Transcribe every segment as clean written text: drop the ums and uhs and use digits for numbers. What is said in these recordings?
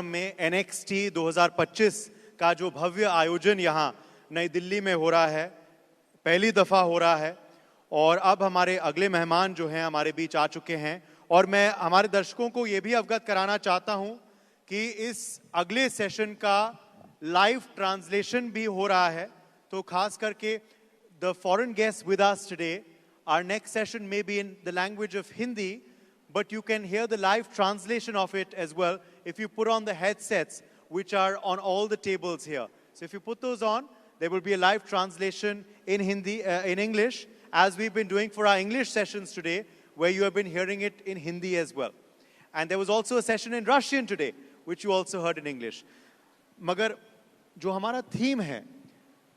में NXT 2025 का जो भव्य आयोजन यहाँ नई दिल्ली में हो रहा है, पहली दफा हो रहा है और अब हमारे अगले मेहमान जो हैं हमारे बीच आ चुके हैं और मैं हमारे दर्शकों को ये भी अवगत कराना चाहता हूं कि इस अगले सेशन का लाइव ट्रांसलेशन भी हो रहा है। तो खास करके the foreign guest with us today, our next session may be in the language of Hindi, but you can hear the live translation of it as well if you put on the headsets which are on all the tables here. So if you put those on, there will be a live translation in Hindi, in English, as we've been doing for our English sessions today, where you have been hearing it in Hindi as well. And there was also a session in Russian today, which you also heard in English. मगर जो हमारा theme है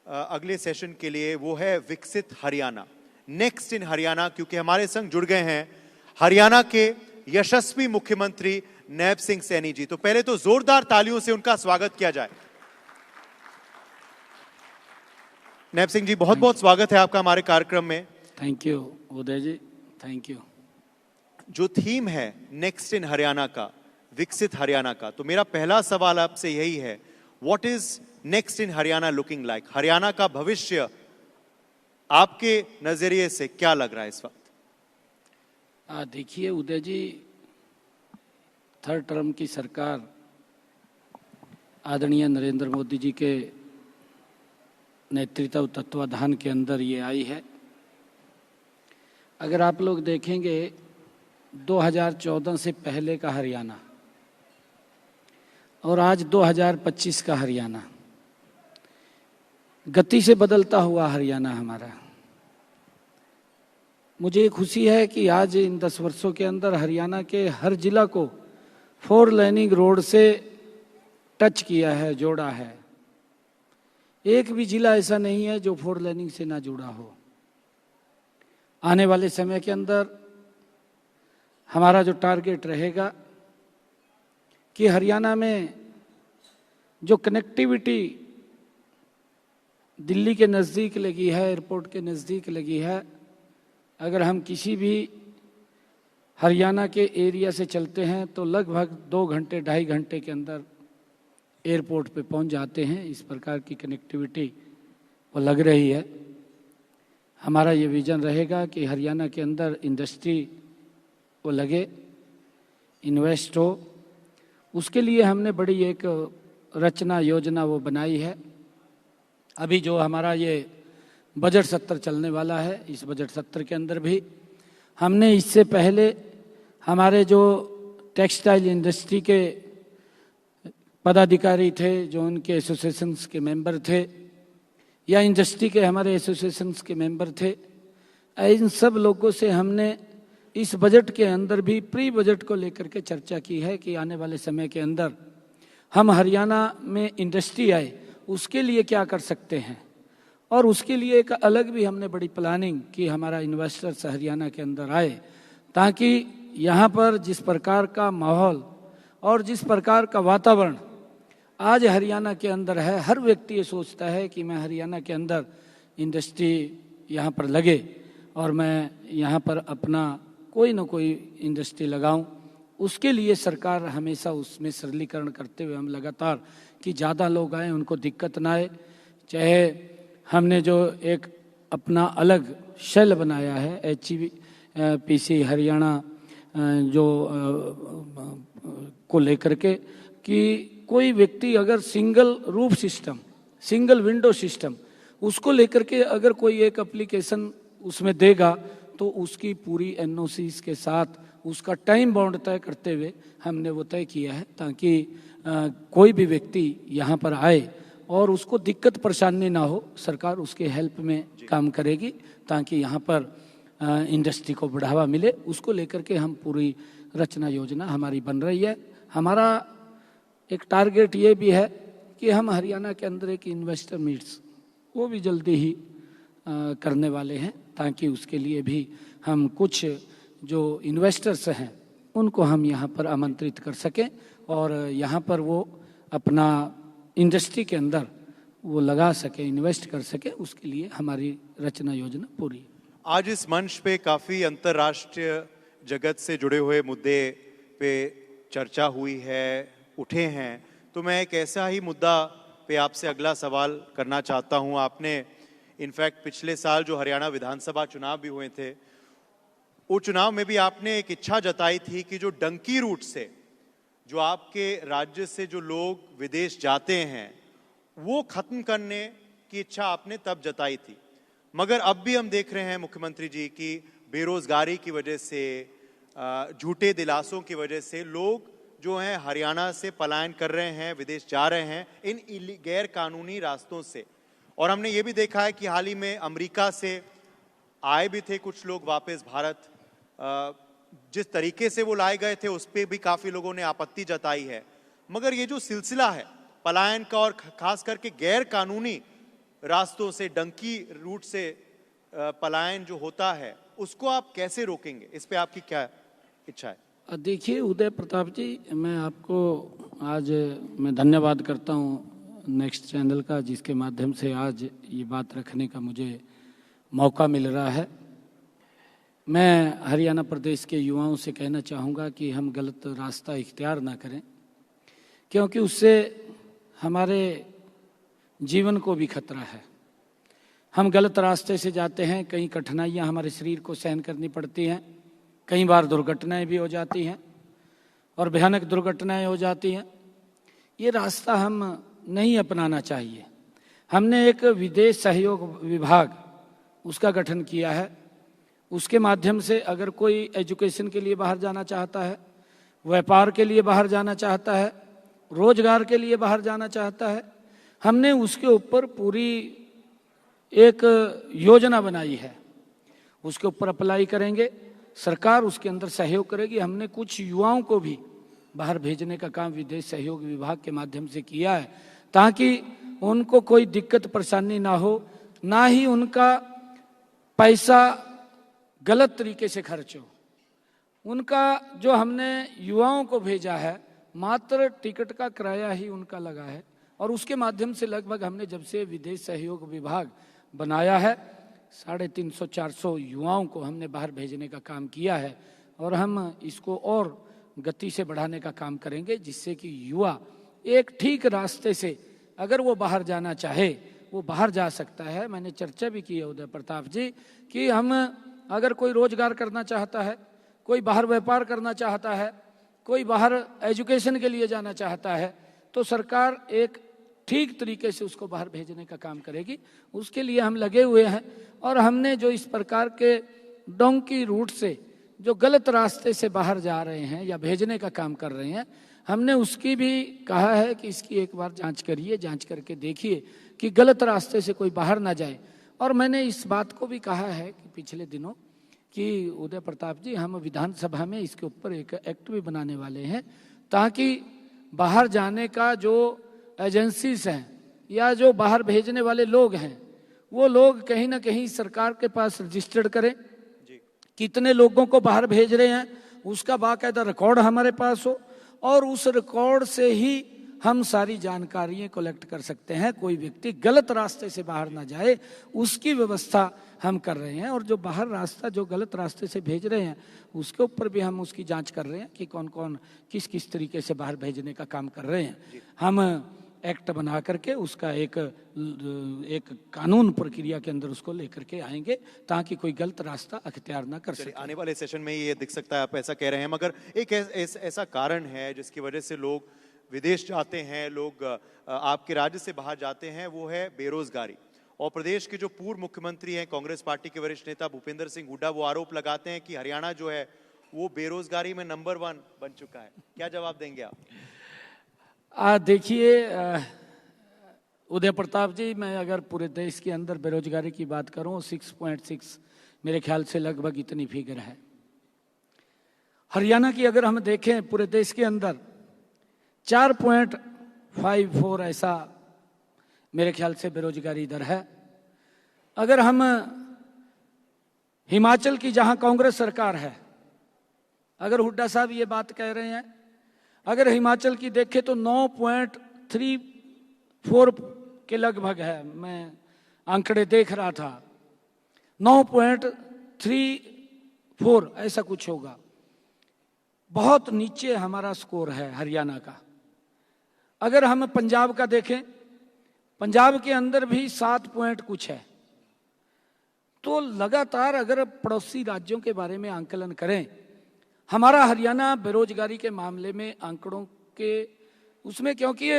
अगले session के लिए वो है विकसित हरियाणा, नेक्स्ट इन हरियाणा, क्योंकि हमारे संग जुड़ गए हैं हरियाणा के यशस्वी मुख्यमंत्री नैब सिंह सैनी जी। तो पहले तो जोरदार तालियों से उनका स्वागत किया जाए। नैब सिंह जी, बहुत बहुत स्वागत है आपका हमारे कार्यक्रम में। Thank you Uday ji, thank you. जो थीम है नेक्स्ट इन हरियाणा का, विकसित हरियाणा का, तो मेरा पहला सवाल आपसे यही है, what is next in Haryana looking like? Haryana का भविष्य आपके नजरिए से क्या लग रहा है इस वक्त? देखिए उदय जी, थर्ड टर्म की सरकार आदरणीय नरेंद्र मोदी जी के नेतृत्व तत्वाधान के अंदर ये आई है। अगर आप लोग देखेंगे 2014 से पहले का हरियाणा और आज 2025 का हरियाणा, गति से बदलता हुआ हरियाणा हमारा। मुझे खुशी है कि आज इन 10 वर्षों के अंदर हरियाणा के हर जिला को 4 लेनिंग रोड से टच किया है, जोड़ा है। एक भी जिला ऐसा नहीं है जो 4 लेनिंग से ना जुड़ा हो। आने वाले समय के अंदर हमारा जो टारगेट रहेगा कि हरियाणा में जो कनेक्टिविटी दिल्ली के नज़दीक लगी है, एयरपोर्ट के नज़दीक लगी है, अगर हम किसी भी हरियाणा के एरिया से चलते हैं तो लगभग 2 घंटे 2.5 घंटे के अंदर एयरपोर्ट पे पहुंच जाते हैं। इस प्रकार की कनेक्टिविटी वो लग रही है। हमारा ये विजन रहेगा कि हरियाणा के अंदर इंडस्ट्री वो लगे, इन्वेस्ट हो। उसके लिए हमने बड़ी एक रचना योजना वो बनाई है। अभी जो हमारा ये बजट सत्र चलने वाला है, इस बजट सत्र के अंदर भी हमने इससे पहले हमारे जो टेक्सटाइल इंडस्ट्री के पदाधिकारी थे, जो उनके एसोसिएशंस के मेंबर थे या इंडस्ट्री के हमारे एसोसिएशंस के मेंबर थे, इन सब लोगों से हमने इस बजट के अंदर भी प्री बजट को लेकर के चर्चा की है कि आने वाले समय के अंदर हम हरियाणा में इंडस्ट्री आए उसके लिए क्या कर सकते हैं। और उसके लिए एक अलग भी हमने बड़ी प्लानिंग की, हमारा इन्वेस्टर्स हरियाणा के अंदर आए, ताकि यहाँ पर जिस प्रकार का माहौल और जिस प्रकार का वातावरण आज हरियाणा के अंदर है, हर व्यक्ति ये सोचता है कि मैं हरियाणा के अंदर इंडस्ट्री यहाँ पर लगे और मैं यहाँ पर अपना कोई ना कोई इंडस्ट्री लगाऊं। उसके लिए सरकार हमेशा उसमें सरलीकरण करते हुए हम लगातार कि ज़्यादा लोग आए, उनको दिक्कत ना आए। चाहे हमने जो एक अपना अलग शेल बनाया है HPC हरियाणा जो को लेकर के, कि कोई व्यक्ति अगर single roof system, single window system, उसको लेकर के अगर कोई एक एप्लीकेशन उसमें देगा तो उसकी पूरी NOCs के साथ उसका टाइम बाउंड तय करते हुए हमने वो तय किया है, ताकि कोई भी व्यक्ति यहाँ पर आए और उसको दिक्कत परेशानी ना हो। सरकार उसके हेल्प में काम करेगी ताकि यहाँ पर इंडस्ट्री को बढ़ावा मिले। उसको लेकर के हम पूरी रचना योजना हमारी बन रही है। हमारा एक टारगेट ये भी है कि हम हरियाणा के अंदर एक इन्वेस्टर मीट्स वो भी जल्दी ही करने वाले हैं, ताकि उसके लिए भी हम कुछ जो इन्वेस्टर्स हैं उनको हम यहाँ पर आमंत्रित कर सकें और यहाँ पर वो अपना इंडस्ट्री के अंदर वो लगा सके, इन्वेस्ट कर सके। उसके लिए हमारी रचना योजना पूरी। आज इस मंच पे काफ़ी अंतर्राष्ट्रीय जगत से जुड़े हुए मुद्दे पे चर्चा हुई है, उठे हैं, तो मैं एक ऐसा ही मुद्दा पे आपसे अगला सवाल करना चाहता हूं। आपने इनफैक्ट पिछले साल जो हरियाणा विधानसभा चुनाव भी हुए थे, वो चुनाव में भी आपने एक इच्छा जताई थी कि जो डंकी रूट से, जो आपके राज्य से जो लोग विदेश जाते हैं, वो खत्म करने की इच्छा आपने तब जताई थी। मगर अब भी हम देख रहे हैं मुख्यमंत्री जी कि बेरोजगारी की वजह से, झूठे दिलासों की वजह से लोग जो हैं हरियाणा से पलायन कर रहे हैं, विदेश जा रहे हैं इन गैर कानूनी रास्तों से। और हमने ये भी देखा है कि हाल ही में अमेरिका से आए भी थे कुछ लोग वापस भारत। जिस तरीके से वो लाए गए थे उस पर भी काफी लोगों ने आपत्ति जताई है। मगर ये जो सिलसिला है पलायन का, और खास करके गैर कानूनी रास्तों से, डंकी रूट से पलायन जो होता है, उसको आप कैसे रोकेंगे? इस पे आपकी क्या इच्छा है? देखिए उदय प्रताप जी, मैं आपको आज मैं धन्यवाद करता हूँ नेक्स्ट चैनल का, जिसके माध्यम से आज ये बात रखने का मुझे मौका मिल रहा है। मैं हरियाणा प्रदेश के युवाओं से कहना चाहूँगा कि हम गलत रास्ता इख्तियार ना करें, क्योंकि उससे हमारे जीवन को भी खतरा है। हम गलत रास्ते से जाते हैं, कई कठिनाइयाँ हमारे शरीर को सहन करनी पड़ती हैं, कई बार दुर्घटनाएं भी हो जाती हैं और भयानक दुर्घटनाएं हो जाती हैं। ये रास्ता हम नहीं अपनाना चाहिए। हमने एक विदेश सहयोग विभाग उसका गठन किया है। उसके माध्यम से अगर कोई एजुकेशन के लिए बाहर जाना चाहता है, व्यापार के लिए बाहर जाना चाहता है, रोजगार के लिए बाहर जाना चाहता है, हमने उसके ऊपर पूरी एक योजना बनाई है। उसके ऊपर अप्लाई करेंगे, सरकार उसके अंदर सहयोग करेगी। हमने कुछ युवाओं को भी बाहर भेजने का काम विदेश सहयोग विभाग के माध्यम से किया है, ताकि उनको कोई दिक्कत परेशानी ना हो, ना ही उनका पैसा गलत तरीके से खर्च हो। उनका जो हमने युवाओं को भेजा है, मात्र टिकट का किराया ही उनका लगा है, और उसके माध्यम से लगभग हमने जब से विदेश सहयोग विभाग बनाया है 350-400 युवाओं को हमने बाहर भेजने का काम किया है। और हम इसको और गति से बढ़ाने का काम करेंगे, जिससे कि युवा एक ठीक रास्ते से अगर वो बाहर जाना चाहे वो बाहर जा सकता है। मैंने चर्चा भी की है उदय प्रताप जी कि हम अगर कोई रोजगार करना चाहता है, कोई बाहर व्यापार करना चाहता है, कोई बाहर एजुकेशन के लिए जाना चाहता है, तो सरकार एक ठीक तरीके से उसको बाहर भेजने का काम करेगी। उसके लिए हम लगे हुए हैं। और हमने जो इस प्रकार के डोंकी रूट से जो गलत रास्ते से बाहर जा रहे हैं या भेजने का काम कर रहे हैं, हमने उसकी भी कहा है कि इसकी एक बार जांच करिए, जांच करके देखिए कि गलत रास्ते से कोई बाहर ना जाए। और मैंने इस बात को भी कहा है कि पिछले दिनों कि उदय प्रताप जी, हम विधानसभा में इसके ऊपर एक एक्ट भी बनाने वाले हैं, ताकि बाहर जाने का जो एजेंसीज हैं या जो बाहर भेजने वाले लोग हैं, वो लोग कहीं ना कहीं सरकार के पास रजिस्टर्ड करें कितने लोगों को बाहर भेज रहे हैं, उसका बाकायदा रिकॉर्ड हमारे पास हो, और उस रिकॉर्ड से ही हम सारी जानकारियां कलेक्ट कर सकते हैं। कोई व्यक्ति गलत रास्ते से बाहर ना जाए, उसकी व्यवस्था हम कर रहे हैं। और जो बाहर रास्ता जो गलत रास्ते से भेज रहे हैं, उसके ऊपर भी हम उसकी जांच कर रहे हैं कि कौन कौन किस किस तरीके से बाहर भेजने का काम कर रहे हैं। हम एक्ट बना करके उसका एक कानून प्रक्रिया के अंदर उसको लेकर के आएंगे, ताकि कोई गलत रास्ता अख्तियार ना कर सके। आने वाले सेशन में ये दिख सकता है, आप ऐसा कह रहे हैं। मगर एक ऐसा कारण है जिसकी वजह से लोग विदेश जाते हैं, लोग आपके राज्य से बाहर जाते हैं, वो है बेरोजगारी। और प्रदेश के जो पूर्व मुख्यमंत्री हैं, कांग्रेस पार्टी के वरिष्ठ नेता भूपेंद्र सिंह हुड्डा, वो आरोप लगाते हैं कि हरियाणा जो है वो बेरोजगारी में नंबर 1 बन चुका है। क्या जवाब देंगे आप? देखिए उदय प्रताप जी, मैं अगर पूरे देश के अंदर बेरोजगारी की बात करूं, 6.6 मेरे ख्याल से लगभग इतनी फिगर है। हरियाणा की अगर हम देखें पूरे देश के अंदर 4.54 ऐसा मेरे ख्याल से बेरोजगारी दर है। अगर हम हिमाचल की जहां कांग्रेस सरकार है, अगर हुड्डा साहब ये बात कह रहे हैं, अगर हिमाचल की देखें तो 9.34 के लगभग है। मैं आंकड़े देख रहा था, 9.34 ऐसा कुछ होगा। बहुत नीचे हमारा स्कोर है हरियाणा का। अगर हम पंजाब का देखें, पंजाब के अंदर भी 7 पॉइंट कुछ है। तो लगातार अगर पड़ोसी राज्यों के बारे में आंकलन करें, हमारा हरियाणा बेरोजगारी के मामले में आंकड़ों के उसमें, क्योंकि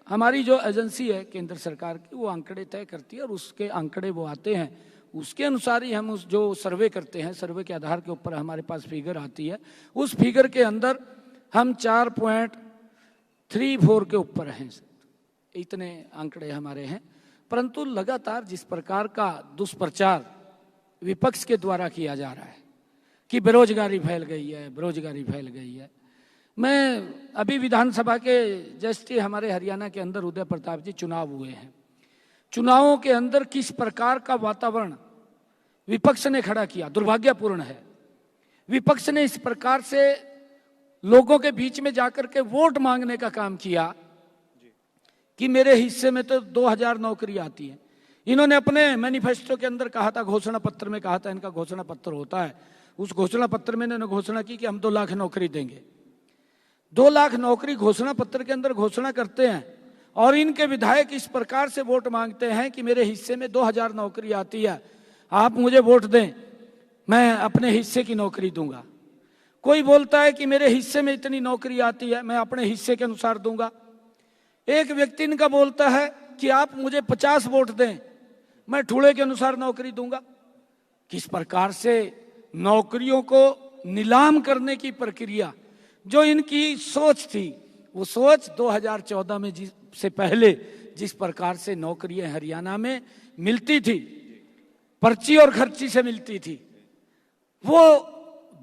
हमारी जो एजेंसी है केंद्र सरकार की, वो आंकड़े तय करती है और उसके आंकड़े वो आते हैं, उसके अनुसार ही हम उस जो सर्वे करते हैं, सर्वे के आधार के ऊपर हमारे पास फिगर आती है। उस फिगर के अंदर हम 4.34 के ऊपर हैं, इतने आंकड़े हमारे हैं। परंतु लगातार जिस प्रकार का दुष्प्रचार विपक्ष के द्वारा किया जा रहा है कि बेरोजगारी फैल गई है, बेरोजगारी फैल गई है। मैं अभी विधानसभा के जस्ट हमारे हरियाणा के अंदर उदय प्रताप जी चुनाव हुए हैं, चुनावों के अंदर किस प्रकार का वातावरण विपक्ष ने खड़ा किया, दुर्भाग्यपूर्ण है। विपक्ष ने इस प्रकार से लोगों के बीच में जाकर के वोट मांगने का काम किया कि मेरे हिस्से में तो 2000 नौकरी आती है। इन्होंने अपने मैनिफेस्टो के अंदर कहा था, घोषणा पत्र में कहा था, इनका घोषणा पत्र होता है, उस घोषणा पत्र में इन्होंने घोषणा की कि हम 2 लाख नौकरी देंगे। 2 लाख नौकरी घोषणा पत्र के अंदर घोषणा करते हैं और इनके विधायक इस प्रकार से वोट मांगते हैं कि मेरे हिस्से में 2000 नौकरी आती है, आप मुझे वोट दें, मैं अपने हिस्से की नौकरी दूंगा। कोई बोलता है कि मेरे हिस्से में इतनी नौकरी आती है, मैं अपने हिस्से के अनुसार दूंगा। एक व्यक्ति इनका बोलता है कि आप मुझे 50 वोट दें, मैं ठूड़े के अनुसार नौकरी दूंगा। किस प्रकार से नौकरियों को नीलाम करने की प्रक्रिया, जो इनकी सोच थी, वो सोच 2014 में से पहले जिस प्रकार से नौकरियां हरियाणा में मिलती थी, पर्ची और खर्ची से मिलती थी, वो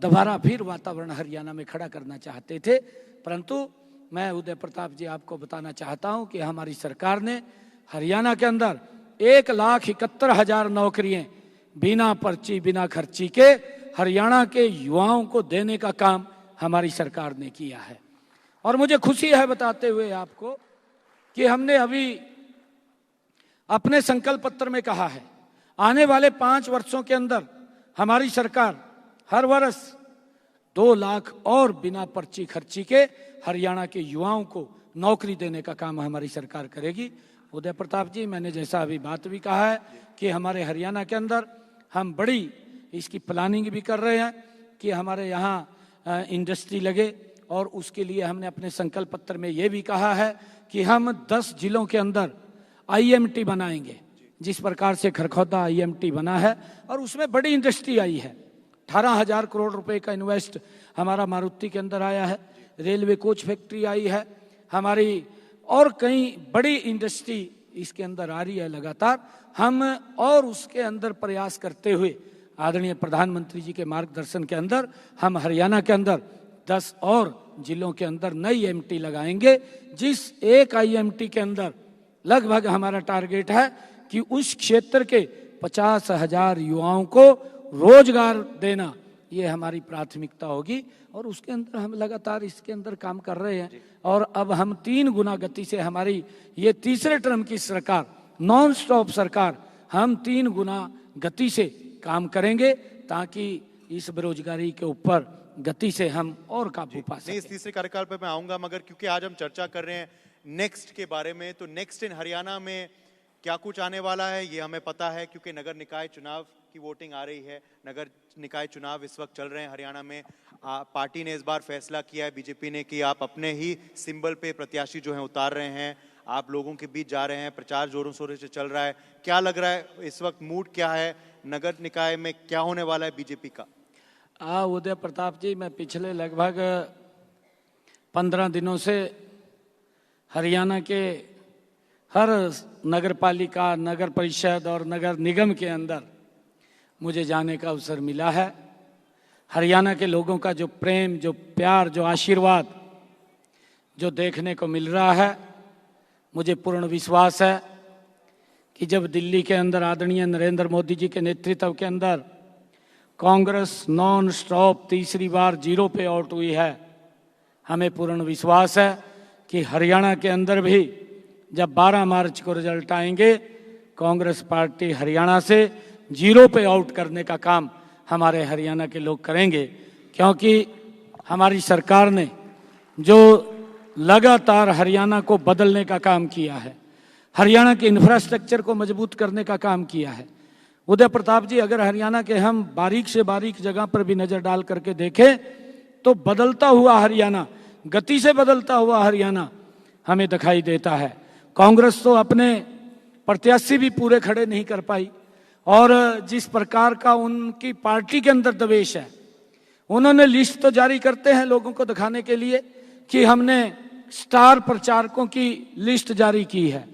दोबारा फिर वातावरण हरियाणा में खड़ा करना चाहते थे। परंतु मैं उदय प्रताप जी आपको बताना चाहता हूं कि हमारी सरकार ने हरियाणा के अंदर 1,71,000 नौकरियां बिना पर्ची बिना खर्ची के हरियाणा के युवाओं को देने का काम हमारी सरकार ने किया है। और मुझे खुशी है बताते हुए आपको कि हमने अभी अपने संकल्प पत्र में कहा है, आने वाले 5 वर्षों के अंदर हमारी सरकार हर वर्ष 2 लाख और बिना पर्ची खर्ची के हरियाणा के युवाओं को नौकरी देने का काम हमारी सरकार करेगी। उदय प्रताप जी, मैंने जैसा अभी बात भी कहा है कि हमारे हरियाणा के अंदर हम बड़ी इसकी प्लानिंग भी कर रहे हैं कि हमारे यहाँ इंडस्ट्री लगे, और उसके लिए हमने अपने संकल्प पत्र में ये भी कहा है कि हम 10 जिलों के अंदर IMT बनाएंगे। जिस प्रकार से खरखौदा IMT बना है और उसमें बड़ी इंडस्ट्री आई है, 18,000 करोड़ रुपए का इन्वेस्ट हमारा मारुति के अंदर आया है, रेलवे कोच फैक्ट्री आई है हमारी, और कई बड़ी इंडस्ट्री इसके अंदर आ रही है लगातार। हम और उसके अंदर प्रयास करते हुए आदरणीय प्रधानमंत्री जी के मार्गदर्शन के अंदर हम हरियाणा के अंदर 10 और जिलों के अंदर नई IMT लगाएंगे, जिस एक IMT के अंदर लगभग हमारा टारगेट है कि उस क्षेत्र के 50,000 युवाओं को रोजगार देना, ये हमारी प्राथमिकता होगी। और उसके अंदर हम लगातार इसके अंदर काम कर रहे हैं, और अब हम 3 गुना गति से, हमारी ये तीसरे टर्म की सरकार, नॉन स्टॉप सरकार, हम 3 गुना गति से काम करेंगे ताकि इस बेरोजगारी के ऊपर गति से हम और काबू पा सकें। इस तीसरे कार्यकाल पे मैं आऊंगा, मगर क्योंकि आज हम चर्चा कर रहे हैं नेक्स्ट के बारे में, तो नेक्स्ट इन हरियाणा में क्या कुछ आने वाला है ये हमें पता है, क्योंकि नगर निकाय चुनाव की वोटिंग आ रही है। नगर निकाय चुनाव इस वक्त चल रहे हैं हरियाणा में। पार्टी ने इस बार फैसला किया है, बीजेपी ने, कि आप अपने ही सिंबल पे प्रत्याशी जो हैं उतार रहे हैं, आप लोगों के बीच जा रहे हैं, प्रचार जोरों शोरों से चल रहा है। क्या लग रहा है इस वक्त मूड क्या है, नगर निकाय में क्या होने वाला है बीजेपी का? उदय प्रताप जी, मैं पिछले लगभग 15 दिनों से हरियाणा के हर नगर पालिका, नगर परिषद और नगर निगम के अंदर मुझे जाने का अवसर मिला है। हरियाणा के लोगों का जो प्रेम, जो प्यार, जो आशीर्वाद जो देखने को मिल रहा है, मुझे पूर्ण विश्वास है कि जब दिल्ली के अंदर आदरणीय नरेंद्र मोदी जी के नेतृत्व के अंदर कांग्रेस नॉन स्टॉप तीसरी बार 0 पे आउट हुई है, हमें पूर्ण विश्वास है कि हरियाणा के अंदर भी जब 12 मार्च को रिजल्ट आएंगे, कांग्रेस पार्टी हरियाणा से 0 पे आउट करने का काम हमारे हरियाणा के लोग करेंगे। क्योंकि हमारी सरकार ने जो लगातार हरियाणा को बदलने का काम किया है, हरियाणा के इंफ्रास्ट्रक्चर को मजबूत करने का काम किया है। उदय प्रताप जी, अगर हरियाणा के हम बारीक से बारीक जगह पर भी नजर डाल करके देखें तो बदलता हुआ हरियाणा, गति से बदलता हुआ हरियाणा हमें दिखाई देता है। कांग्रेस तो अपने प्रत्याशी भी पूरे खड़े नहीं कर पाई और जिस प्रकार का उनकी पार्टी के अंदर दवेश है, उन्होंने लिस्ट तो जारी करते हैं लोगों को दिखाने के लिए कि हमने स्टार प्रचारकों की लिस्ट जारी की है,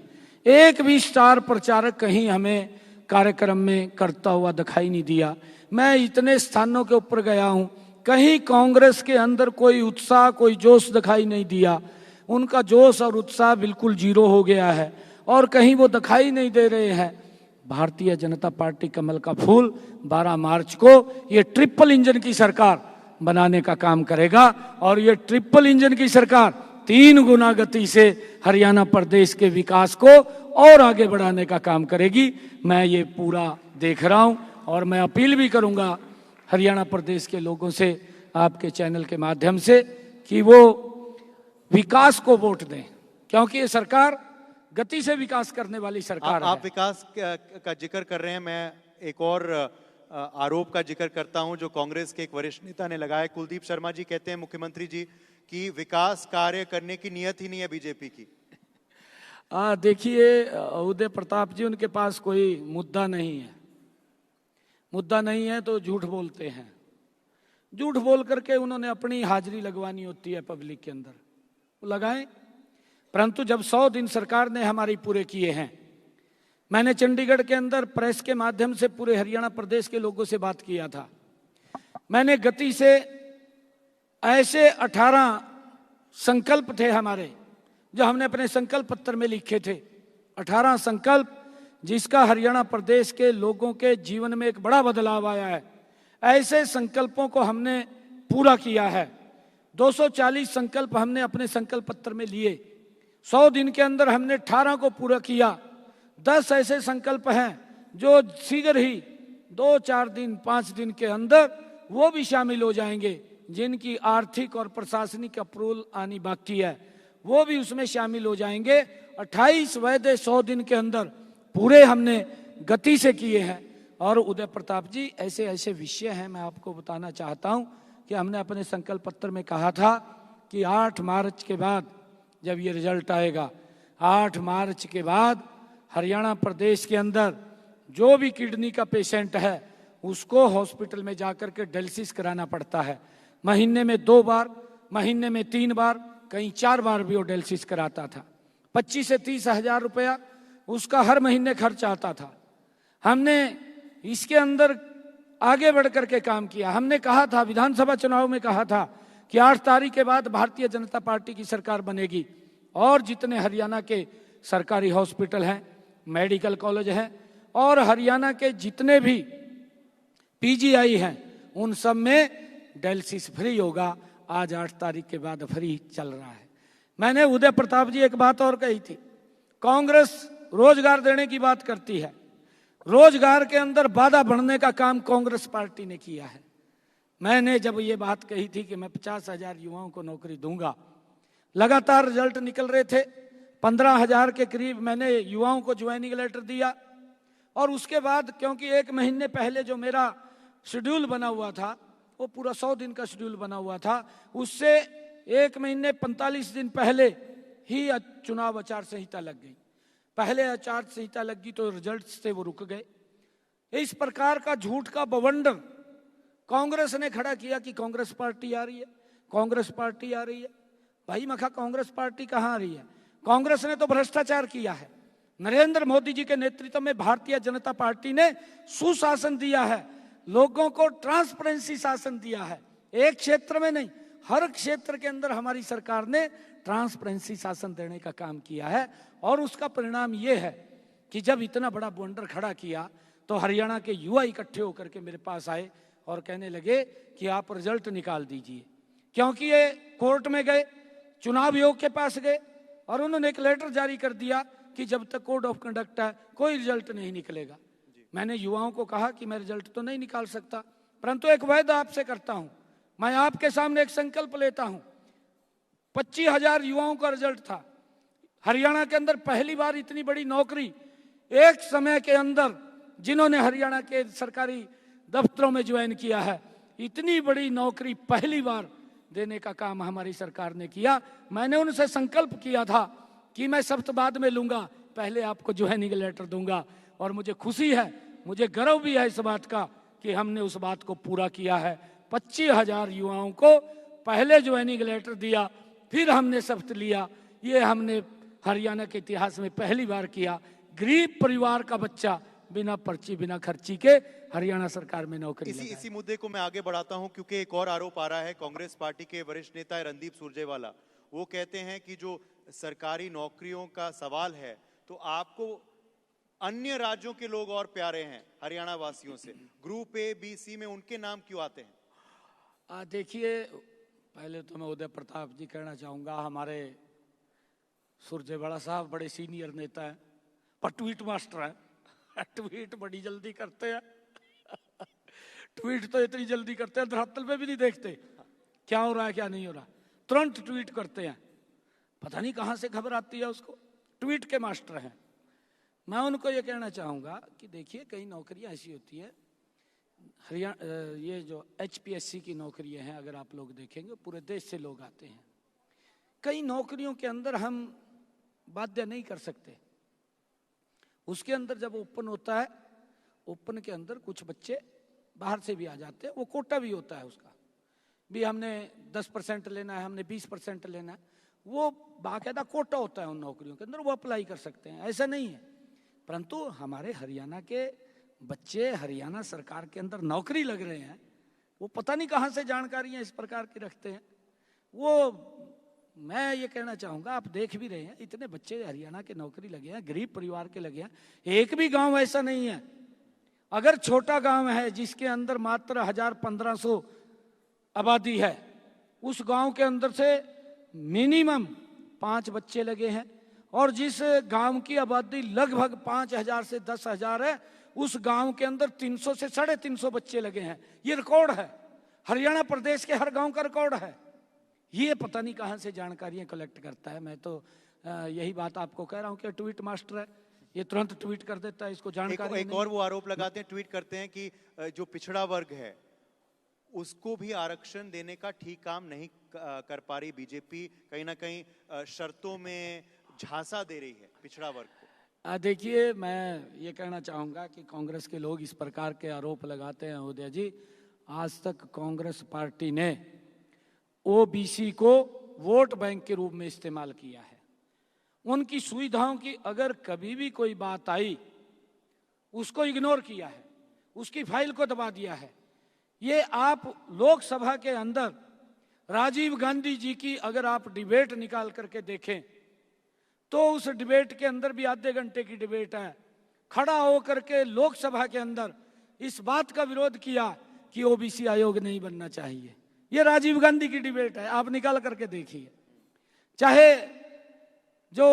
एक भी स्टार प्रचारक कहीं हमें कार्यक्रम में करता हुआ दिखाई नहीं दिया। मैं इतने स्थानों के ऊपर गया हूं, कहीं कांग्रेस के अंदर कोई उत्साह, कोई जोश दिखाई नहीं दिया। उनका जोश और उत्साह बिल्कुल जीरो हो गया है और कहीं वो दिखाई नहीं दे रहे हैं। भारतीय जनता पार्टी कमल का फूल 12 मार्च को ये ट्रिपल इंजन की सरकार बनाने का काम करेगा और ये ट्रिपल इंजन की सरकार 3 गुना गति से हरियाणा प्रदेश के विकास को और आगे बढ़ाने का काम करेगी। मैं ये पूरा देख रहा हूं और मैं अपील भी करूंगा हरियाणा प्रदेश के लोगों से आपके चैनल के माध्यम से कि वो विकास को वोट दें, क्योंकि ये सरकार गति से विकास करने वाली सरकार है। आप विकास का जिक्र कर रहे हैं, मैं एक और आरोप का जिक्र करता हूं जो कांग्रेस के एक वरिष्ठ नेता ने लगाया। कुलदीप शर्मा जी कहते हैं मुख्यमंत्री जी कि विकास कार्य करने की नीयत ही नहीं है बीजेपी की। देखिए उदय प्रताप जी, उनके पास कोई मुद्दा नहीं है, मुद्दा नहीं है तो झूठ बोलते हैं। झूठ बोल करके उन्होंने अपनी हाजिरी लगवानी होती है पब्लिक के अंदर, वो लगाएं। परंतु जब 100 दिन सरकार ने हमारी पूरे किए हैं, मैंने चंडीगढ़ के अंदर प्रेस के माध्यम से पूरे हरियाणा प्रदेश के लोगों से बात किया था। मैंने गति से ऐसे 18 संकल्प थे हमारे जो हमने अपने संकल्प पत्र में लिखे थे, 18 संकल्प जिसका हरियाणा प्रदेश के लोगों के जीवन में एक बड़ा बदलाव आया है। ऐसे संकल्पों को हमने पूरा किया है। 240 संकल्प हमने अपने संकल्प पत्र में लिए, 100 दिन के अंदर हमने 18 को पूरा किया। 10 ऐसे संकल्प हैं जो शीघ्र ही 2-4 दिन 5 दिन के अंदर वो भी शामिल हो जाएंगे, जिनकी आर्थिक और प्रशासनिक अप्रूवल आनी बाकी है, वो भी उसमें शामिल हो जाएंगे। 28 वायदे 100 दिन के अंदर पूरे हमने गति से किए हैं। और उदय प्रताप जी, ऐसे ऐसे विषय हैं, मैं आपको बताना चाहता हूं कि हमने अपने संकल्प पत्र में कहा था कि 8 मार्च के बाद जब ये रिजल्ट आएगा, 8 मार्च के बाद हरियाणा प्रदेश के अंदर जो भी किडनी का पेशेंट है उसको हॉस्पिटल में जाकर के डायलिसिस कराना पड़ता है। महीने में 2 बार, महीने में 3 बार, कहीं 4 बार भी वो डायलिसिस कराता था। 25 से 30 हजार रुपया उसका हर महीने खर्च आता था। हमने इसके अंदर आगे बढ़ करके काम किया। हमने कहा था, विधानसभा चुनाव में कहा था कि 8 तारीख के बाद भारतीय जनता पार्टी की सरकार बनेगी और जितने हरियाणा के सरकारी हॉस्पिटल हैं, मेडिकल कॉलेज हैं और हरियाणा के जितने भी पीजीआई हैं, उन सब में डायलिसिस फ्री होगा। आज 8 तारीख के बाद फ्री चल रहा है। मैंने उदय प्रताप जी एक बात और कही थी, कांग्रेस रोजगार देने की बात करती है, रोजगार के अंदर बाधा बढ़ने का काम कांग्रेस पार्टी ने किया है। मैंने जब ये बात कही थी कि मैं 50,000 युवाओं को नौकरी दूंगा, लगातार रिजल्ट निकल रहे थे, 15,000 के करीब मैंने युवाओं को ज्वाइनिंग लेटर दिया। और उसके बाद क्योंकि 1 महीने पहले जो मेरा शेड्यूल बना हुआ था, वो पूरा 100 दिन का शेड्यूल बना हुआ था, उससे 1 महीने 45 दिन पहले ही चुनाव आचार संहिता लग गई। पहले आचार संहिता लग गई तो रिजल्ट से वो रुक गए। इस प्रकार का झूठ का बवंडर कांग्रेस ने खड़ा किया कि कांग्रेस पार्टी आ रही है, कांग्रेस पार्टी आ रही है। भाई मखा, कांग्रेस पार्टी कहाँ आ रही है? कांग्रेस ने तो भ्रष्टाचार किया है। नरेंद्र मोदी जी के नेतृत्व में भारतीय जनता पार्टी ने सुशासन दिया है, लोगों को ट्रांसपेरेंसी शासन दिया है। एक क्षेत्र में नहीं, हर क्षेत्र के अंदर हमारी सरकार ने ट्रांसपेरेंसी शासन देने का काम किया है। और उसका परिणाम यह है कि जब इतना बड़ा बवंडर खड़ा किया तो हरियाणा के युवा इकट्ठे होकर के मेरे पास आए और कहने लगे कि आप रिजल्ट निकाल दीजिए, क्योंकि ये कोर्ट में गए, चुनाव आयोग के पास गए और उन्होंने एक लेटर जारी कर दिया कि जब तक कोड ऑफ कंडक्ट है कोई रिजल्ट नहीं निकलेगा। मैंने युवाओं को कहा कि मैं रिजल्ट तो नहीं निकाल सकता, परंतु एक वायदा आपसे करता हूं, मैं आपके सामने एक संकल्प लेता हूं, 25,000 युवाओं का रिजल्ट था। हरियाणा के अंदर पहली बार इतनी बड़ी नौकरी एक समय के अंदर, जिन्होंने हरियाणा के सरकारी दफ्तरों में ज्वाइन किया है, इतनी बड़ी नौकरी पहली बार देने का काम हमारी सरकार ने किया। मैंने उनसे संकल्प किया था कि मैं शपथ बाद में लूंगा, पहले आपको ज्वाइनिंग लेटर दूंगा। और मुझे खुशी है, मुझे गर्व भी है इस बात का कि हमने उस बात को पूरा किया है। 25,000 युवाओं को पहले ज्वाइनिंग लेटर दिया, फिर हमने शपथ लिया। ये हमने हरियाणा के इतिहास में पहली बार किया। गरीब परिवार का बच्चा बिना पर्ची बिना खर्ची के हरियाणा सरकार में नौकरी इसी मुद्दे को मैं आगे बढ़ाता हूं, क्योंकि एक और आरोप आ रहा है कांग्रेस पार्टी के वरिष्ठ नेता रणदीप सुरजेवाला। वो कहते हैं कि जो सरकारी नौकरियों का सवाल है, तो आपको अन्य राज्यों के लोग और प्यारे हैं हरियाणा वासियों से। ग्रुप ए बी सी में उनके नाम क्यों आते हैं? देखिए, पहले तो मैं उदय प्रताप जी कहना चाहूंगा, हमारे सुरजेवाला साहब बड़े सीनियर नेता हैं, पर ट्वीट मास्टर हैं। ट्वीट बड़ी जल्दी करते हैं। ट्वीट तो इतनी जल्दी करते हैं, धरातल पे भी नहीं देखते क्या हो रहा है क्या नहीं हो रहा, तुरंत ट्वीट करते हैं। पता नहीं कहां से खबर आती है उसको। ट्वीट के मास्टर हैं। मैं उनको ये कहना चाहूंगा कि देखिए, कई नौकरियां ऐसी होती है हरियाणा, ये जो HPSC की नौकरियां हैं, अगर आप लोग देखेंगे पूरे देश से लोग आते हैं। कई नौकरियों के अंदर हम बाध्य नहीं कर सकते। उसके अंदर जब ओपन होता है, ओपन के अंदर कुछ बच्चे बाहर से भी आ जाते हैं। वो कोटा भी होता है, उसका भी हमने 10% लेना है, हमने 20% लेना है। वो बाकायदा कोटा होता है उन नौकरियों के अंदर, वो अप्लाई कर सकते हैं, ऐसा नहीं है। परंतु हमारे हरियाणा के बच्चे हरियाणा सरकार के अंदर नौकरी लग रहे हैं, वो पता नहीं कहां से जानकारियां इस प्रकार की रखते हैं। वो मैं ये कहना चाहूंगा, आप देख भी रहे हैं, इतने बच्चे हरियाणा के नौकरी लगे हैं, गरीब परिवार के लगे हैं। एक भी गांव ऐसा नहीं है, अगर छोटा गांव है जिसके अंदर मात्र 1,000-1,500 आबादी है, उस गांव के अंदर से मिनिमम 5 बच्चे लगे हैं। और जिस गांव की आबादी लगभग 5,000 से 10,000 है, उस गांव के अंदर 300 से 350 बच्चे लगे हैं। ये रिकॉर्ड है, हरियाणा प्रदेश के हर गांव का रिकॉर्ड है। ये पता नहीं कहां से जानकारियां कलेक्ट करता है। मैं तो यही बात आपको कह रहा हूं कि ट्वीट मास्टर है, ये तुरंत ट्वीट कर देता है, इसको जानकारी एक और वो आरोप लगाते हैं, ट्वीट करते हैं कि जो पिछड़ा वर्ग है उसको भी आरक्षण देने का ठीक काम नहीं कर पा रही बीजेपी, कहीं ना कहीं शर्तों में झांसा दे रही है पिछड़ा वर्ग को। देखिए, मैं ये कहना चाहूंगा कि कांग्रेस के लोग इस प्रकार के आरोप लगाते हैं उदय जी। आज तक कांग्रेस पार्टी ने OBC को वोट बैंक के रूप में इस्तेमाल किया है। उनकी सुविधाओं की अगर कभी भी कोई बात आई, उसको इग्नोर किया है, उसकी फाइल को दबा दिया है। ये आप लोकसभा के अंदर राजीव गांधी जी की अगर आप डिबेट निकाल करके देखें, तो उस डिबेट के अंदर भी आधे घंटे की डिबेट है। खड़ा होकर के लोकसभा के अंदर इस बात का विरोध किया कि OBC आयोग नहीं बनना चाहिए। ये राजीव गांधी की डिबेट है, आप निकाल करके देखिए। चाहे जो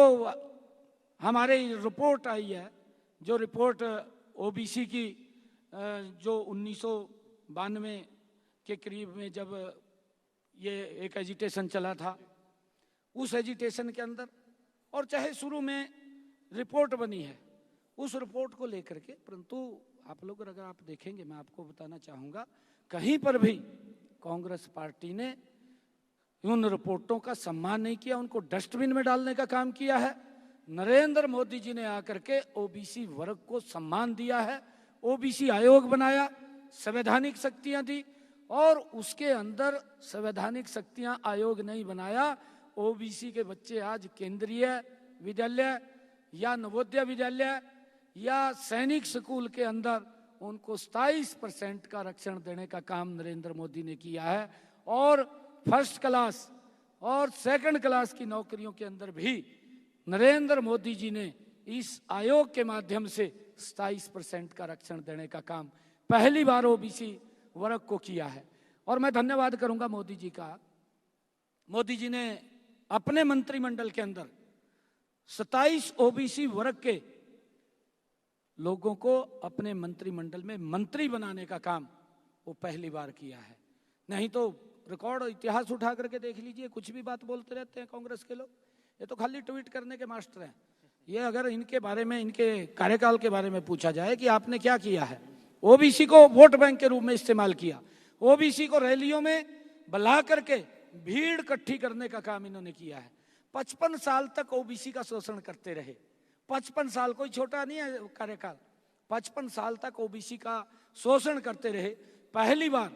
हमारे रिपोर्ट आई है, जो रिपोर्ट OBC की जो 1992 के करीब में जब ये एक एजिटेशन चला था, उस एजिटेशन के अंदर, और चाहे शुरू में रिपोर्ट बनी है, उस रिपोर्ट को लेकर के, परंतु आप लोग अगर आप देखेंगे, मैं आपको बताना चाहूंगा, कहीं पर भी कांग्रेस पार्टी ने उन रिपोर्टों का सम्मान नहीं किया, उनको डस्टबिन में डालने का काम किया है। नरेंद्र मोदी जी ने आकर के OBC वर्ग को सम्मान दिया है, OBC आयोग बनाया, संवैधानिक शक्तियां दी, और उसके अंदर संवैधानिक शक्तियां आयोग नहीं बनाया। OBC के बच्चे आज केंद्रीय विद्यालय या नवोदय विद्यालय या सैनिक स्कूल के अंदर उनको 27% का आरक्षण देने का काम नरेंद्र मोदी ने किया है। और फर्स्ट क्लास और सेकंड क्लास की नौकरियों के अंदर भी नरेंद्र मोदी जी ने इस आयोग के माध्यम से 27% का आरक्षण देने का काम पहली बार OBC वर्ग को किया है। और मैं धन्यवाद करूंगा मोदी जी का। मोदी जी ने अपने मंत्रिमंडल के अंदर 27 OBC वर्ग के लोगों को अपने मंत्रिमंडल में मंत्री बनाने का काम वो पहली बार किया है। नहीं तो रिकॉर्ड इतिहास उठा करके देख लीजिए, कुछ भी बात बोलते रहते हैं कांग्रेस के लोग। ये तो खाली ट्वीट करने के मास्टर हैं। ये अगर इनके बारे में, इनके कार्यकाल के बारे में पूछा जाए कि आपने क्या किया है, ओबीसी को वोट बैंक के रूप में इस्तेमाल किया, ओबीसी को रैलियों में बुला करके भीड़ इकट्ठी करने का काम इन्होंने किया है। 55 साल तक ओबीसी का शोषण करते रहे। 55 साल कोई छोटा नहीं है कार्यकाल। 55 साल तक ओबीसी का शोषण करते रहे। पहली बार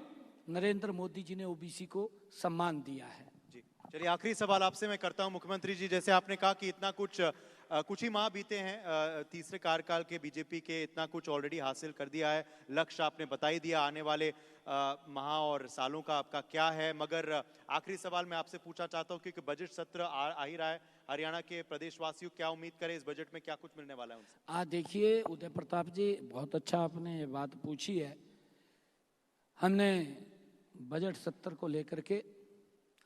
नरेंद्र मोदी जी ने ओबीसी को सम्मान दिया है। जी चलिए, आखिरी सवाल आपसे मैं करता हूं मुख्यमंत्री जी। जैसे आपने कहा कि इतना कुछ ही माह बीते हैं तीसरे कार्यकाल के बीजेपी के, इतना कुछ ऑलरेडी हासिल कर दिया है, लक्ष्य आपने बता ही दिया आने वाले माह और सालों का आपका क्या है। मगर आखिरी सवाल मैं आपसे पूछना चाहता हूं, क्योंकि बजट सत्र आ ही रहा है, हरियाणा के प्रदेशवासियों क्या उम्मीद करें इस बजट में, क्या कुछ मिलने वाला है उनसे? देखिए उदय प्रताप जी, बहुत अच्छा आपने ये बात पूछी है। हमने बजट सत्र को लेकर के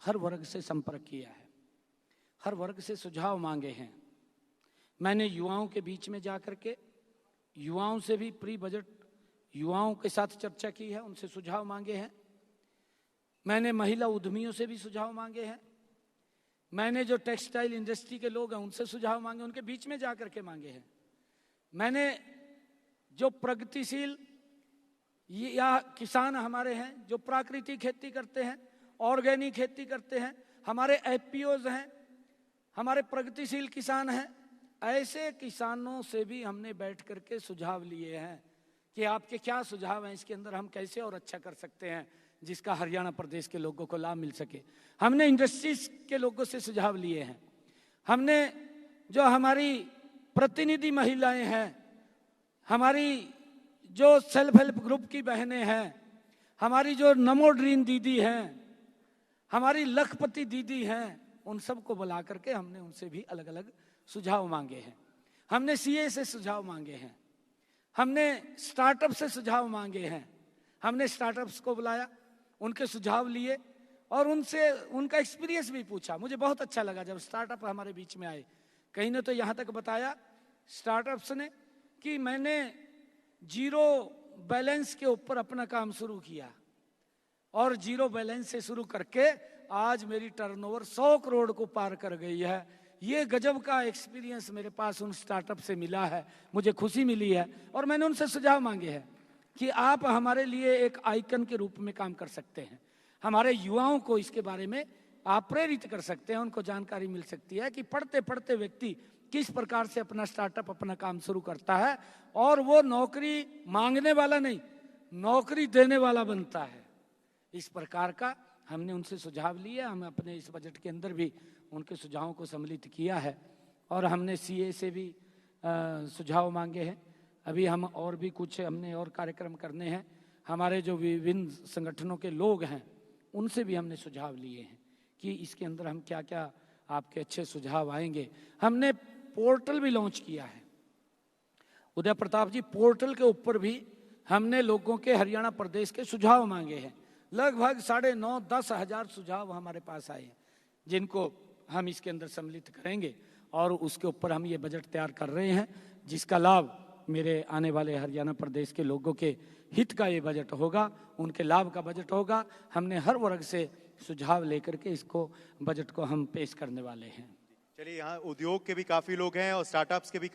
हर वर्ग से संपर्क किया है, हर वर्ग से सुझाव मांगे हैं। मैंने युवाओं के बीच में जाकर के युवाओं से भी प्री बजट युवाओं के साथ चर्चा की है, उनसे सुझाव मांगे हैं। मैंने महिला उद्यमियों से भी सुझाव मांगे हैं। मैंने जो टेक्सटाइल इंडस्ट्री के लोग हैं उनसे सुझाव मांगे, उनके बीच में जाकर के मांगे हैं। मैंने जो प्रगतिशील या किसान हमारे हैं, जो प्राकृतिक खेती करते हैं, ऑर्गेनिक खेती करते हैं, हमारे एफपीओज हैं, हमारे प्रगतिशील किसान हैं, ऐसे किसानों से भी हमने बैठ करके सुझाव लिए हैं कि आपके क्या सुझाव हैं, इसके अंदर हम कैसे और अच्छा कर सकते हैं जिसका हरियाणा प्रदेश के लोगों को लाभ मिल सके। हमने इंडस्ट्रीज के लोगों से सुझाव लिए हैं। हमने जो हमारी प्रतिनिधि महिलाएं हैं, हमारी जो सेल्फ हेल्प ग्रुप की बहनें हैं, हमारी जो नमो ड्रीम दीदी हैं, हमारी लखपति दीदी हैं, उन सबको बुला करके हमने उनसे भी अलग अलग सुझाव मांगे हैं। हमने सीए से सुझाव मांगे हैं, हमने स्टार्टअप से सुझाव मांगे हैं। हमने स्टार्टअप्स को बुलाया, उनके सुझाव लिए और उनसे उनका एक्सपीरियंस भी पूछा। मुझे बहुत अच्छा लगा जब स्टार्टअप हमारे बीच में आए। कहीं ने तो यहाँ तक बताया स्टार्टअप्स ने कि मैंने जीरो बैलेंस के ऊपर अपना काम शुरू किया और जीरो बैलेंस से शुरू करके आज मेरी टर्नओवर 100 करोड़ को पार कर गई है। ये गजब का एक्सपीरियंस मेरे पास उन स्टार्टअप से मिला है, मुझे खुशी मिली है। और मैंने उनसे सुझाव मांगे हैं कि आप हमारे लिए एक आइकन के रूप में काम कर सकते हैं, हमारे युवाओं को इसके बारे में आप प्रेरित कर सकते हैं, उनको जानकारी मिल सकती है कि पढ़ते पढ़ते व्यक्ति किस प्रकार से अपना स्टार्टअप, अपना काम शुरू करता है और वो नौकरी मांगने वाला नहीं, नौकरी देने वाला बनता है। इस प्रकार का हमने उनसे सुझाव लिए। हम अपने इस बजट के अंदर भी उनके सुझावों को सम्मिलित किया है और हमने सीए से भी सुझाव मांगे हैं। अभी हम और भी कुछ हमने और कार्यक्रम करने हैं। हमारे जो विभिन्न संगठनों के लोग हैं उनसे भी हमने सुझाव लिए हैं कि इसके अंदर हम क्या क्या आपके अच्छे सुझाव आएंगे। हमने पोर्टल भी लॉन्च किया है उदय प्रताप जी। पोर्टल के ऊपर भी हमने लोगों के, हरियाणा प्रदेश के सुझाव मांगे हैं। लगभग 9.5-10 हजार सुझाव हमारे पास आए हैं जिनको हम इसके अंदर सम्मिलित करेंगे और उसके ऊपर हम ये बजट तैयार कर रहे हैं जिसका लाभ मेरे आने वाले हरियाणा प्रदेश के लोगों के हित का ये बजट होगा, उनके लाभ का बजट होगा। हमने हर वर्ग से सुझाव लेकर के इसको बजट को हम पेश करने वाले हैं। चलिए, यहाँ उद्योग के भी काफी लोग हैं और स्टार्टअप्स के भी